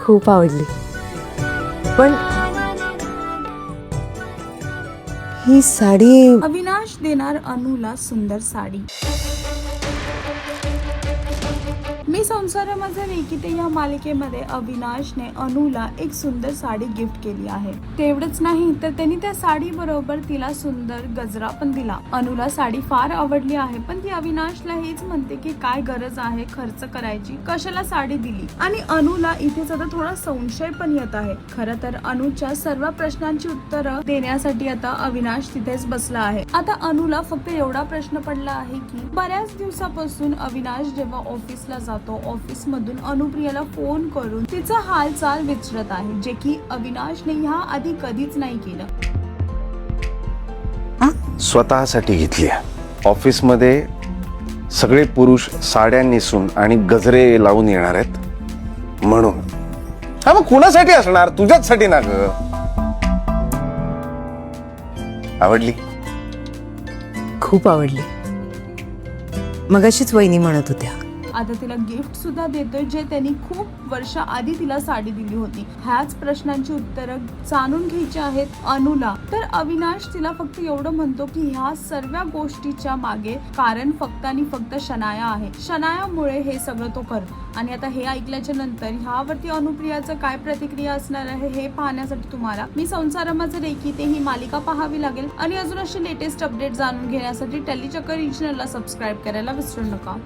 खूप आवडली. पण ही साडी अविनाश देणार अनुला सुंदर साडी. मी संसार माझा रेकीते या मालिकेमध्ये अविनाशने अनुला एक सुंदर साडी गिफ्ट केली आहे. तेवढंच नाही तर त्यांनी त्या साडी बरोबर तिला सुंदर गजरा पण दिला. अनुला साडी फार आवडली आहे, पण ती अविनाशला हेच म्हणते की काय गरज आहे खर्च करायची, कशाला साडी दिली. आणि अनुला इथेच आता थोडा संशय पण येत आहे. खरं तर अनुच्या सर्व प्रश्नांची उत्तरं देण्यासाठी आता अविनाश तिथेच बसला आहे. आता अनुला फक्त एवढा प्रश्न पडला आहे की बऱ्याच दिवसापासून अविनाश जेव्हा ऑफिसला जातो, ऑफिस मधून अनुप्रियाला फोन करून तिचा हालचाल विचारत आहे, जे की अविनाशने ह्या आधी कधीच नाही केलं. स्वतःसाठी घेतली. ऑफिस मध्ये सगळे पुरुष साड्या नेसून आणि गजरे लावून येणार आहेत म्हणून. हा, मग कुणासाठी असणार? तुझ्याचसाठी ना ग. आवडली? खूप आवडली. मगाशीच वहिनी म्हणत होत्या. आता तिला गिफ्ट सुद्धा देतोय, जे त्यांनी खूप वर्ष आधी तिला साडी दिली होती. ह्याच प्रश्नांची उत्तरं जाणून घ्यायची आहेत अनुला. तर अविनाश तिला फक्त एवढं म्हणतो की ह्या सर्व गोष्टीच्या मागे कारण फक्त आणि फक्त शनाया आहे. शनायामुळे हे सगळं तो करतो. आणि आता हे ऐकल्याच्या नंतर ह्यावरती अनुप्रियाचं काय प्रतिक्रिया असणार आहे हे पाहण्यासाठी तुम्हाला मी संसार माझा रेकीते ही मालिका पाहावी लागेल. आणि अजून अशी लेटेस्ट अपडेट जाणून घेण्यासाठी टेलीचक्कर रिजनलला सबस्क्राईब करायला विसरू नका.